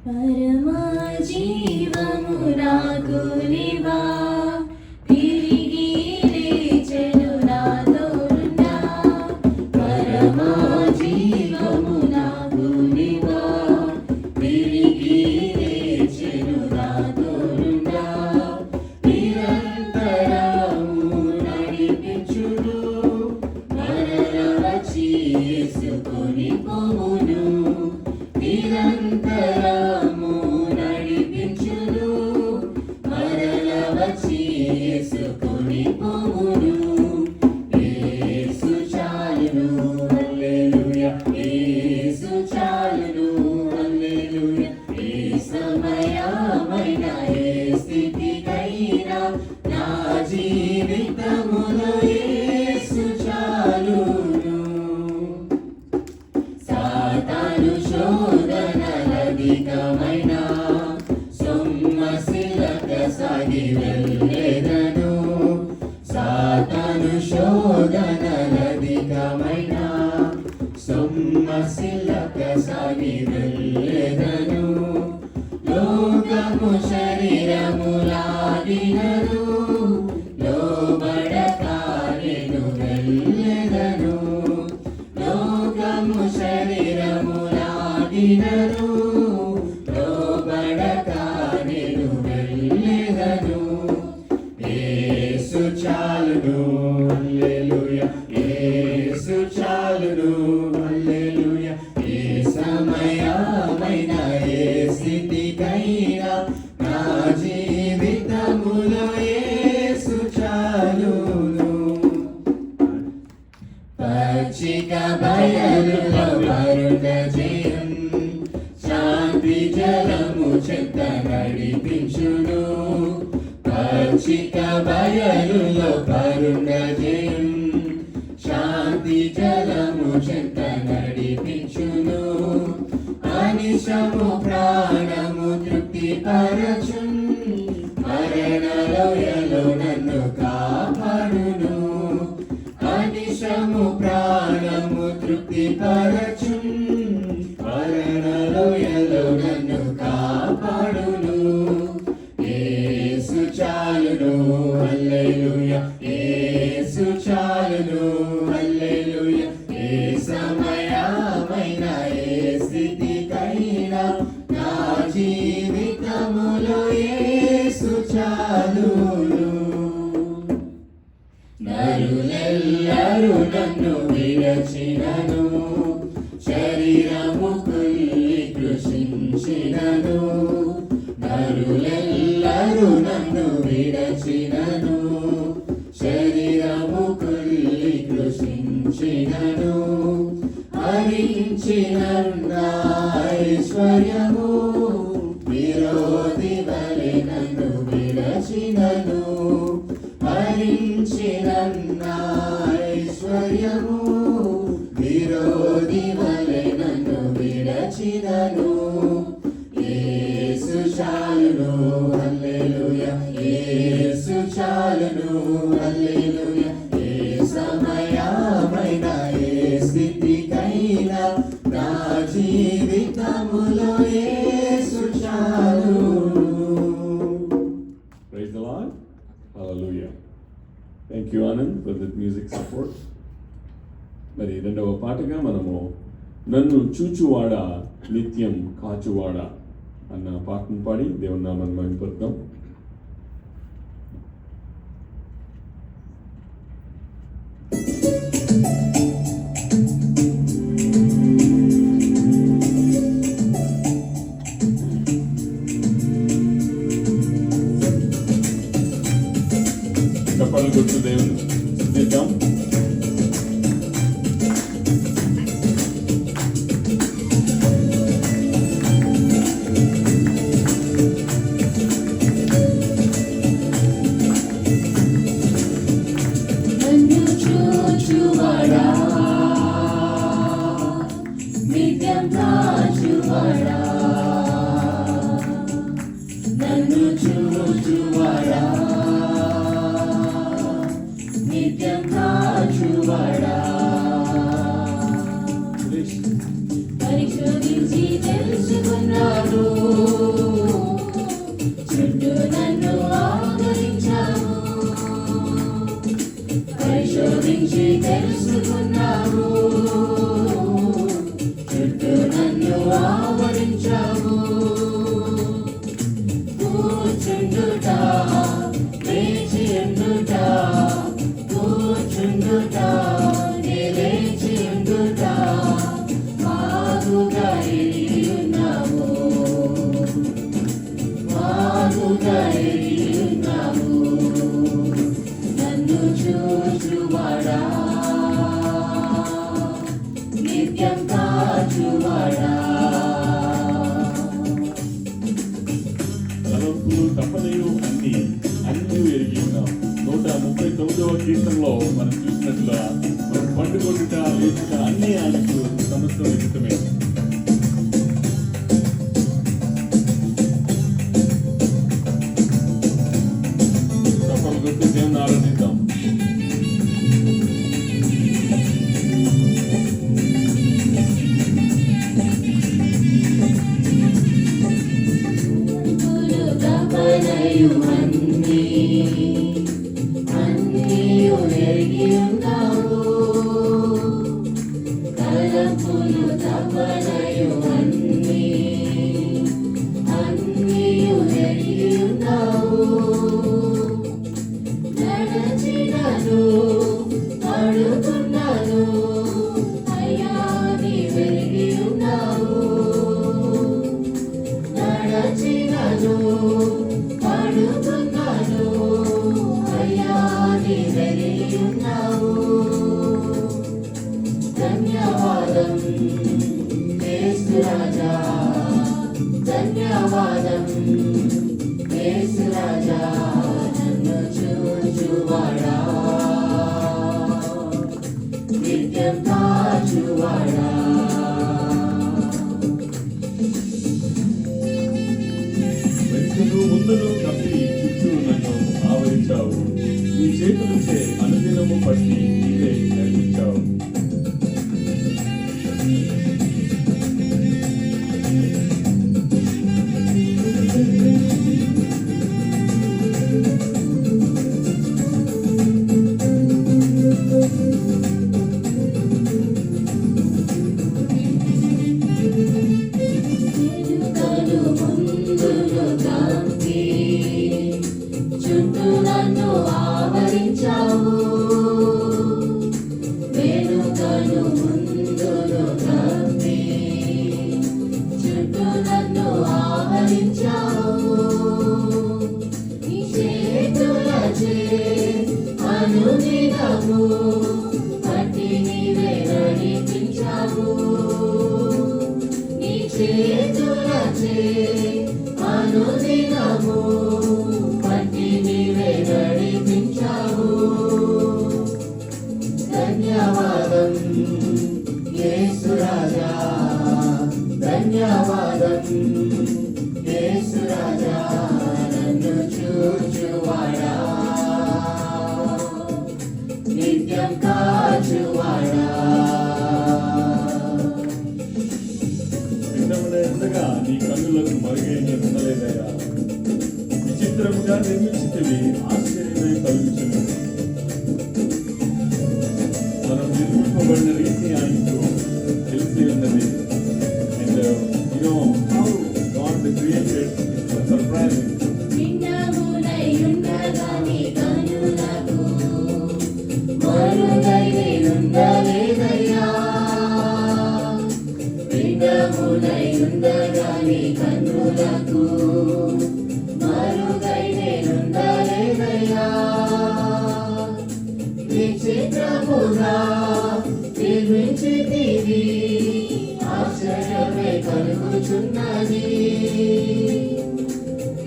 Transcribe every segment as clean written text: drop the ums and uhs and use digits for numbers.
పరమా జీవము నాకు నీవా, తిరిగి లేచెను నా తోడుండా. పరమా జీవము నాకు నీవా, తిరిగి లేచెను నా తోడుండా. నిరంతరము నడిపించును, మరల వచ్చి యేసుకొని పోవును. నిరంతరము నడిపించును, మరల వచ్చి యేసుకొని పోవును. యేసు చాలును, హల్లెలూయా, యేసు చాలును, హల్లెలూయా. ఏ సమయమైన ఏ స్థితికైనా నా జీవితములో యేసు చాలును. సాతాను శోధనలధికమైన సొమ్మసిల్లక సాగి వెళ్ళెదను. సాతాను శోధనలధికమైన సొమ్మసిల్లక సాగి వెళ్ళెదను. లోకము శరీరములాగినను, లోబడక నేను వెళ్ళెదను. లోకము శరీరములాగినను, లోబడక నేను వెళ్ళెదను. యేసు చాలును, హల్లెలూయా, యేసు చాలును, హల్లెలూయా. ఏ సమయమైన ఏ స్థితికైనా నా జీవితములో యేసు చాలును. పచ్చిక బయలులో వరుణ జయం, శాంతి జలము చెంత నడిపించును. పచ్చిక బయలులో వరుణ జయం, శాంతి జలము చెంత నడిపించును. అనిశము ప్రాణము తృప్తి పరచున్, మరణ లోయలో నన్ను కాపాడును. అనిశము ప్రాణము తృప్తి పరచున్, మరణ లోయలో నన్ను కాపాడును. యేసు చాలును, హల్లెలూయా, యేసు చాలును, హల్లెలూయా. ఏ సమయమైన ఏ స్థితికైనా నా జీవితములో యేసు చాలును. నరులెల్లరూ నన్ను విరచినను, శరీరము కుల్లి కృషించినను. నరులెల్లరూ నన్ను విరచినను, శరీరము కుల్లి కృషించినను. హరించిన ఐశ్వర్యము విరోధి వలె నన్ను విరచినను. హరించిన ఐశ్వర్యము విరోధి వలె నన్ను విరచినను. యేసు చాలును, హల్లెలూయా, యేసు చాలును, హల్లెలూయా. ఏ సమయమైన ఏ స్థితికైనా నా జీవితములో యేసు చాలును. Praise the Lord. Hallelujah. Thank you, Anand, for the music support. మరి రెండవ పాటగా మనము నన్ను చూచువాడా నిత్యం కాచువాడా అన్న పాటను పాడి దేవుని నామాన్ని మహిమపరుద్దాం. చప్పట్లు కొడుతూ దేవుని స్తుతిద్దాం. నన్ను చూచువాడా, నిత్యం కాచువాడా. నన్ను చూచువాడా, నిత్యం కాచువాడా. తపనయు అన్నీయు ఎరిగి ఉన్నావు తలపులు తపనయు అన్నీయు ఎరిగి ఉన్నావు నడచినను అడుగుతున్నాను అయ్యా నీ వెలిగి ఉన్నావు నడచినను అడుగుతున్నాను అయ్యా నీ వెలిగి ఉన్నావు ధన్యవాదం యేసు రాజా ధన్యవాదం యేసు రాజా నన్ను చూచువాడా నిత్యం కాచువాడా వెనుకను ముందును కప్పి చుట్టూ నన్ను ఆవరించావు నీ చేతులచే అనుదినము పట్టి నీవే నడిపించావు వెనుకను ముందును కప్పి చుట్టూ నన్ను ఆవరించావు వెనుకను ముందును కప్పి చుట్టూ నన్ను ఆవరించావు నీ చేతులచే అనుదినము పట్టి నీవే నడిపించావు నీ చేతులచే అనుదినము పట్టి నీవే నడిపించావు ధన్యవాదం యేసు రాజా ధన్యవాదం యేసు రాజా నన్ను చూచువాడా నిత్యం కాచువాడా ఉండగా నీ కన్నులకు మరుగై నేను ఉండలేదయ్యా విచిత్రముగా నిర్మించితివి ఆశ్చర్యమై కలుగుచున్నది మనం నిర్మింపబడిన రీతి ఆయనకు తెలిసి ఉన్నది and how God created is surprising. భిన్నములై ఉండగా నీ కన్నులకు మరుగై నేనుండలేదయ్యా భిన్నములై ఉండగా నీ కన్నులకు మరుగై నేనుండలేదయ్యా విచిత్రముగా నిర్మించితివి ఆశ్చర్యమే కలుగుచున్నది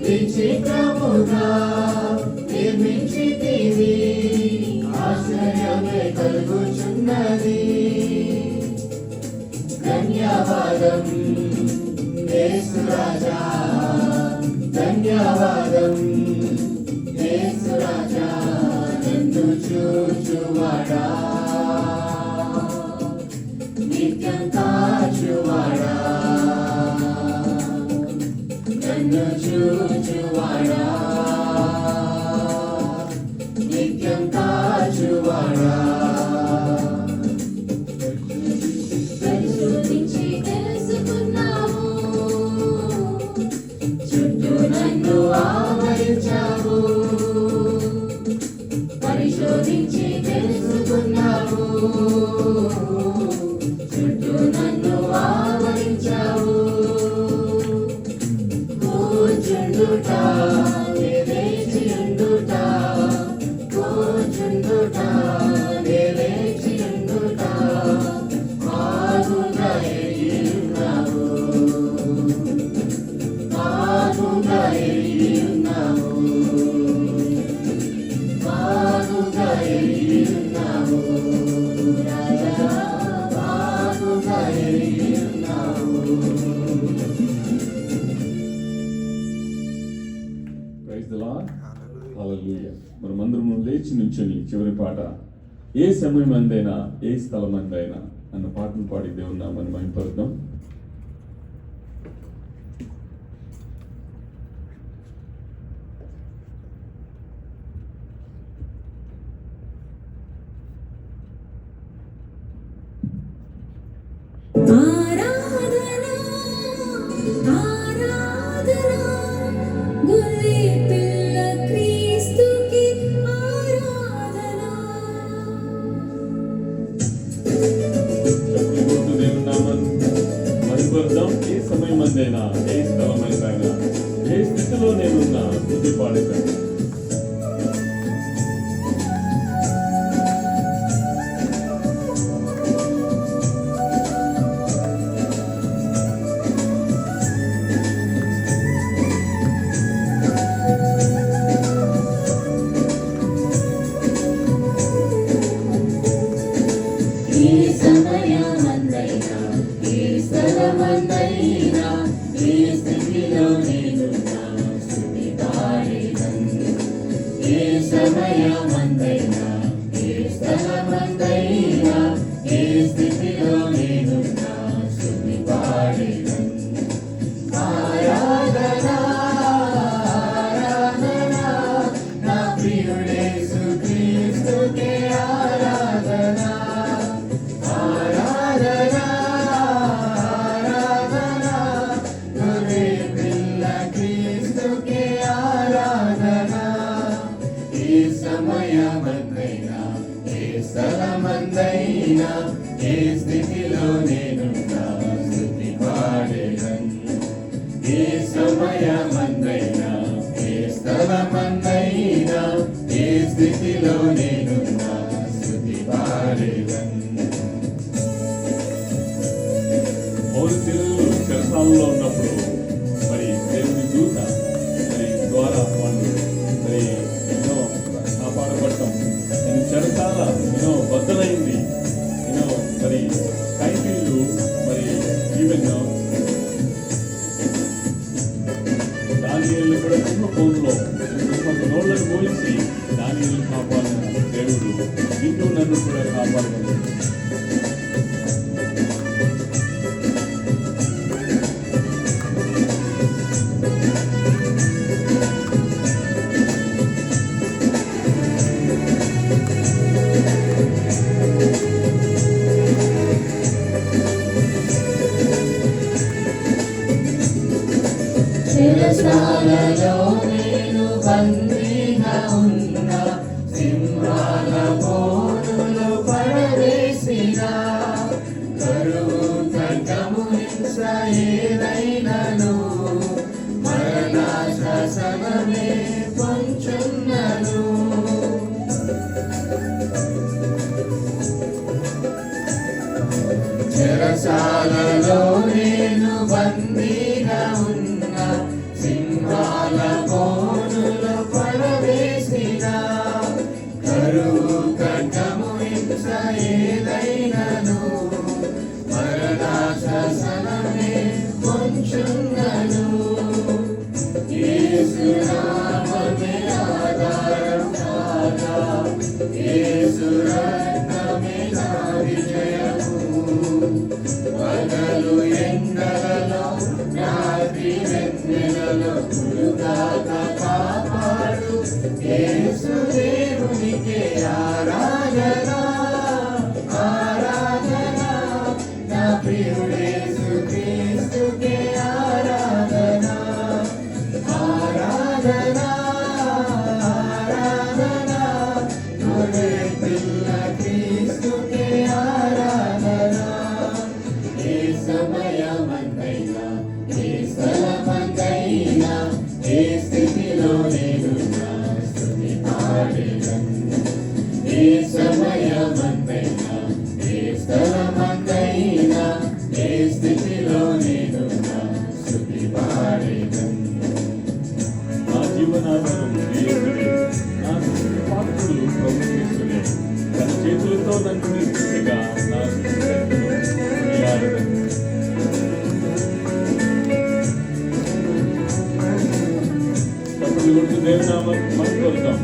విచిత్రముగా నిర్మించితివి ఆశ్చర్యమే కలుగుచున్నది ధన్యవాదం యేసు రాజా ధన్యవాదం యేసు రాజా నన్ను చూచువాడా నిత్యం కాచువాడా నన్ను చూచువాడా నిత్యం కాచువాడా పరిశోధించి తెలుసుకున్నావు చుట్టూ నన్ను ఆవరించావు పరిశోధించి తెలుసుకున్నావు చుట్టూ నన్ను ఆవరించావు కూర్చుండుట లేచియుండుట కూర్చుండుట లేచియుండుట మారుగా ఎరిగియున్నావు మారుగా ఎరిగియున్నావు మారుగా ఎరిగియున్నావు రాజా మారుగా ఎరిగియున్నావు Praise the Lord. Hallelujah. మనమందరం లేచి నుంచొని చివరి పాట ఏ సమయమందైనా ఏ స్థలమందైనా అన్న పాటను పాడి దేవుని నామమును మహిమపరుద్దాం. ఆరాధనా ఆరాధనా గొర్రె పిల్ల క్రీస్తుకి ఆరాధనా. చప్పట్లు కొడుతూ దేవుని నామాన్ని మహిమపరుద్దాం. ఏ సమయమందైనా, ఏ స్థలమైనా, ఏ స్థితిలో నేనున్నా స్తుతి పాడేదాన్ని. ఈ సమయమందైనా, ఈ స్థలమందైనా, ఈ స్థితిలో నేనున్నా స్తుతి పాడేదను. ఈ సమయమందైనా, ఈ స్థలమందైనా, ఈ స్థితిలో నేనున్నా స్తుతి పాడేదను. ఆరాధనా ఆరాధనా నా ప్రియుడేసు క్రీస్తుకే ఆరాధనా. ఆరాధనా ఆరాధనా గొర్రె పిల్ల క్రీస్తుకే ఆరాధనా. ఈ సమయమందైనా, ఏ స్థలమందైనా, ఏ స్థితిలో నేనున్నా స్తుతి పాడేదను. ఏ సమయమందైనా, ఏ స్థలమందైనా, ఏ స్థితిలో నేనున్నా స్తుతి పాడేదను. పౌలు శిలువలో చెరసాలలో ఉన్నప్పుడు మరి దేవుని దూత మరి ద్వారా వాళ్ళు మరి ఎన్నో కాపాడబడటం, నేను చెరసాల ఎన్నో బద్దలైంది, ఎన్నో మరి ఖైదీలు మరి ఈవెన్ దానియేలు కూడా సింహకోణంలో నోళ్ళను పోల్చి దానియేలు కాపాడిన దేవుడు నిన్ను నన్ను కూడా కాపాడగలడు. చెరసాలలో నేను బందీగా ఉన్నా, సింహాల బోనులో పడవేసిన, కరువు ఖడ్గము హింస ఏదైనను, మరణ శాసనమే పొంచున్నను. చెరసాలలో నేను బందీగా ఉన్నా, సింహాల బోనులో పడవేసిన, కరువు ఖడ్గము హింస ఏదైనను, మరణ శాసనమే పొంచున్నను. యేసు నామమే ఆధారం కాగా, యేసు రక్తమే నా విజయము. పగలు ఎండలలో, రాత్రి వెన్నెలలో కులుగాక కాపాడు యేసు దేవునికే ఆరాధనా. ఆరాధనా నా ప్రియుడేసు క్రీస్తుకే ఆరాధనా. ఆరాధనా ఆరాధనా గొర్రె పిల్ల క్రీస్తుకే ఆరాధనా. ఏ సమయమందైనా, ఏ స్థలమందైనా, ఏ స్థితిలో నేనున్నా స్తుతి పాడేదను. ఏ సమయమందైనా, ఏ స్థలమందైనా, ఏ స్థితిలో నేనున్నా స్తుతి పాడేదను. నా జీవనాధారం యేసుడే, నా పాత్రుడు ప్రభు యేసుడే. తన చేతులతో నన్ను నిర్మించగా నా సృష్టికర్తను కొనియాడెదను. చప్పట్లు కొడుతూ దేవుని నామాన్ని మహిమపరుద్దాం.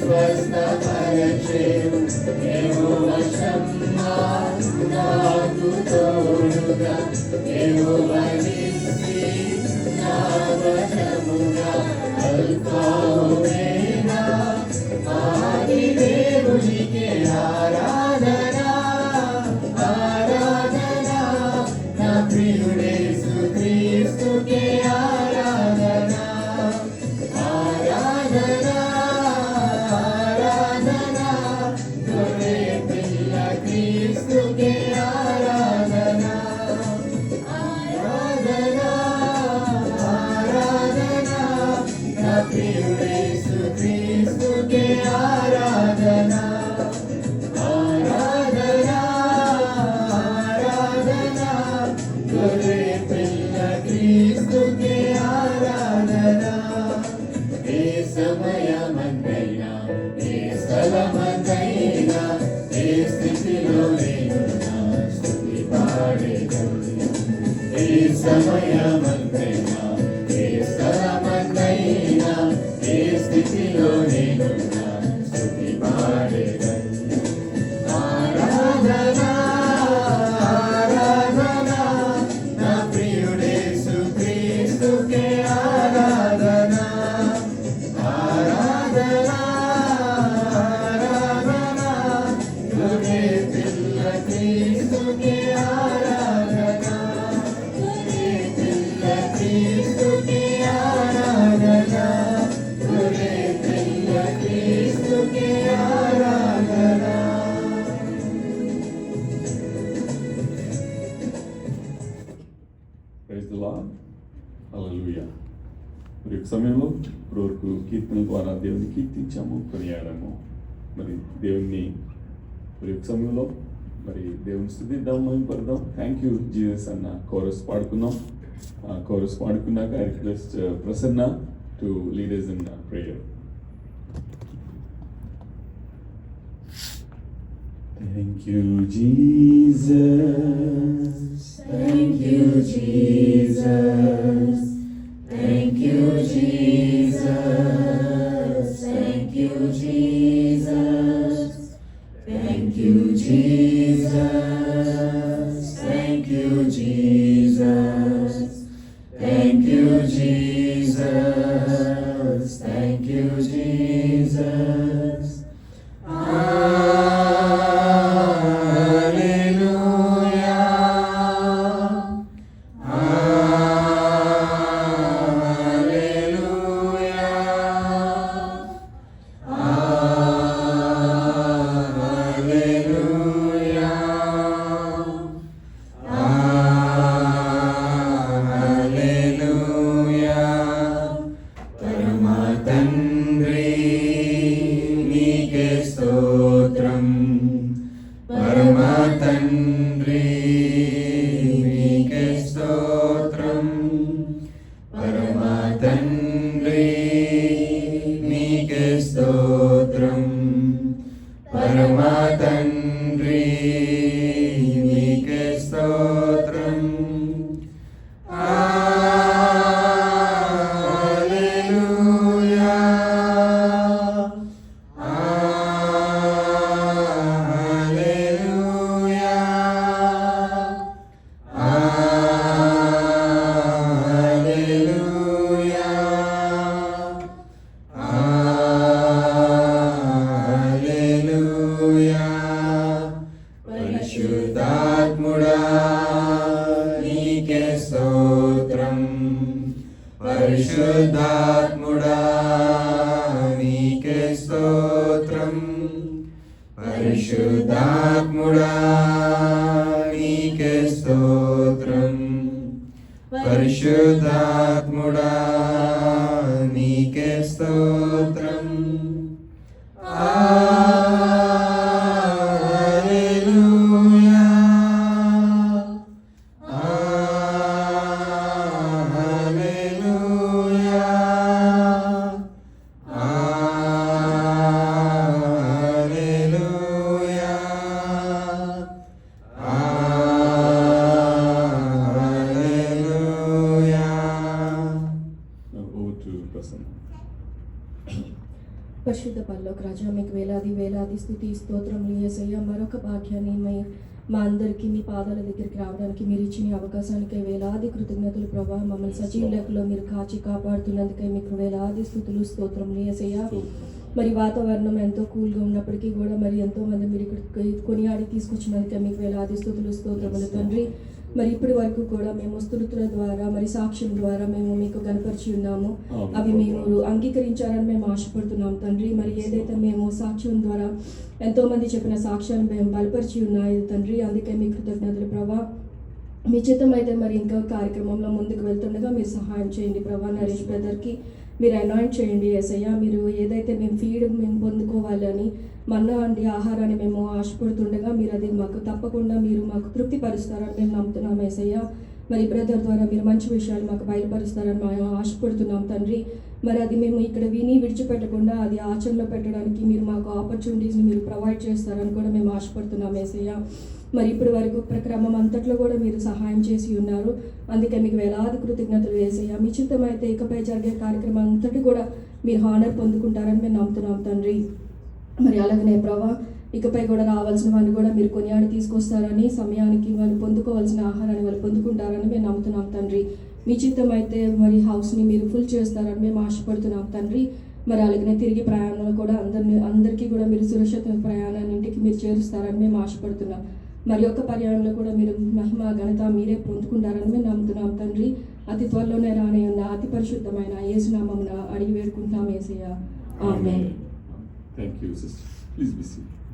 స్వస్థపరచెను యెహోవా షమ్మా నాకు తోడుగా యెహోవా నిస్సి నా వశముగా అల్ఫా ఒమేగా ఆది దేవునికే ఆరాధన ఆరాధన నా ప్రియుడేసు క్రీస్తుకే ఆరాధన ఆరాధన ఆరాధన గొర్రె పిల్ల క్రీస్తుకే ఆరాధన ఆరాధన ఆరాధన నా ప్రియుడేసు క్రీస్తుకే ఆరాధన ఆరాధన ఆరాధన గొర్రె పిల్ల క్రీస్తుకే ఆరాధన ఏ సమయమందైనా ఏ స్థలమందైనా ఏ స్థితిలో నేనున్నా స్తుతి పాడేదను ఏ సమయమందైనా ఏ స్థలమందైనా ఏ స్థితిలో నేనున్నా స్తుతి పాడేదను ఆరాధన ఆరాధన నా ప్రియుడేసు క్రీస్తుకే ఆరాధన ఆరాధన ఆరాధన గొర్రె పిల్ల క్రీస్తుకే ఆరాధన గొర్రె పిల్ల క్రీస్తుకే ఆరాధన గొర్రె పిల్ల క్రీస్తుకే ఆరాధన ప్రైజ్ ది లార్డ్ హల్లెలూయా. మరి యొక్క సమయంలో ఇప్పటివరకు కీర్తనల ద్వారా దేవుని కీర్తించాము, కొనియాడాము. మరి దేవుణ్ణి మరి యొక్క సమయంలో మరి దేవుని స్తుతిద్దాం, మహిమపడదాం. థ్యాంక్ యూ జీసస్ అన్న కోరస్ పాడుకున్నాం. కోరస్ పాడుకున్నాక I request Prasanna to leaders in prayer. Thank you, Jesus. Thank you, Jesus. Thank you, Jesus. Thank you, Jesus. Thank you, Jesus. Thank you, Jesus. Thank you, Jesus. Thank you, Jesus. పరిశుద్ధాత్ముడా నీకే స్తోత్రం పరిశుద్ధాత్ముడా నీకే స్తోత్రం పరిశుద్ధాత్ముడా నీకే స్తోత్రం పరిశుద్ధ పరలోక రాజా, మీకు వేలాది వేలాది స్తుతి స్తోత్రములు యేసయ్య. మరొక భాగ్యాన్ని మా అందరికీ మీ పాదాల దగ్గరికి రావడానికి మీరు ఇచ్చిన అవకాశానికై వేలాది కృతజ్ఞతలు ప్రభా. మమ్మల్ని సజీవ లెక్కలో మీరు కాచి కాపాడుతున్నందుకై మీకు వేలాది స్తుతులు స్తోత్రములు యేసయ్య. మరి వాతావరణం ఎంతో కూల్గా ఉన్నప్పటికీ కూడా మరి ఎంతో మంది మీరు ఇక్కడికి కొనియాడి తీసుకొచ్చినందుకే మీకు వేలాది స్తుతులు స్తోత్రములు తండ్రి. మరి ఇప్పటి వరకు కూడా మేము స్తుతుల ద్వారా మరి సాక్ష్యం ద్వారా మేము మీకు కనపరిచి ఉన్నాము. అవి మేము అంగీకరించాలని మేము ఆశపడుతున్నాం తండ్రి. మరి ఏదైతే మేము సాక్ష్యం ద్వారా ఎంతో మంది చెప్పిన సాక్ష్యాలు మేము బలపరిచి ఉన్నాయి తండ్రి. అందుకే మీ కృతజ్ఞతలు ప్రభా. మీ చిత్తం అయితే మరి ఇంకా కార్యక్రమంలో ముందుకు వెళ్తుండగా మీరు సహాయం చేయండి ప్రభా. నరేష్ బ్రదర్కి మీరు అనాయింట్ చేయండి యేసయ్య. మీరు ఏదైతే మేము పొందుకోవాలని మన్నా వంటి ఆహారాన్ని మేము ఆశపడుతుండగా మీరు అది మాకు తప్పకుండా మీరు మాకు తృప్తిపరుస్తారని మేము నమ్ముతున్నాం యేసయ్య. మరి బ్రదర్ ద్వారా మీరు మంచి విషయాలు మాకు బయలుపరుస్తారని మేము ఆశపడుతున్నాం తండ్రి. మరి అది మేము ఇక్కడ విని విడిచిపెట్టకుండా అది ఆచరణలో పెట్టడానికి మీరు మాకు ఆపర్చునిటీస్ని మీరు ప్రొవైడ్ చేస్తారని కూడా మేము ఆశపడుతున్నాం యేసయ్య. మరి ఇప్పటి వరకు ప్రక్రమం అంతట్లో కూడా మీరు సహాయం చేసి ఉన్నారు. అందుకే మీకు వేలాది కృతజ్ఞతలు యేసయ్య. మీ చిత్తం అయితే ఇకపై జరిగే కార్యక్రమం అంతటి కూడా మీరు హానర్ పొందుకుంటారని మేము నమ్ముతున్నాం తండ్రి. మరి అలాగనే ప్రభా, ఇకపై కూడా రావాల్సిన వాళ్ళు కూడా మీరు కొనియాడి తీసుకొస్తారని, సమయానికి వాళ్ళు పొందుకోవాల్సిన ఆహారాన్ని వాళ్ళు పొందుకుంటారని మేము నమ్ముతున్నాం తండ్రి. మీ చిత్తం అయితే మరి హౌస్ని మీరు ఫుల్ చేస్తారని మేము ఆశపడుతున్నాం తండ్రి. మరి అలాగనే తిరిగి ప్రయాణంలో కూడా అందరికీ కూడా మీరు సురక్షిత ప్రయాణాన్ని ఇంటికి మీరు చేరుస్తారని మేము ఆశపడుతున్నాం. మరి యొక్క పర్యాయంలో కూడా మీరు మహిమ ఘనత మీరే పొందుకుంటారని మేము నమ్ముతున్నాం తండ్రి. అతి త్వరలోనే రానే ఉన్న అతి పరిశుద్ధమైన యేసునామమున అడిగి వేడుకుంటున్నాం యేసయ్య. ఆమేన్. Thank you, sister. Please be seated.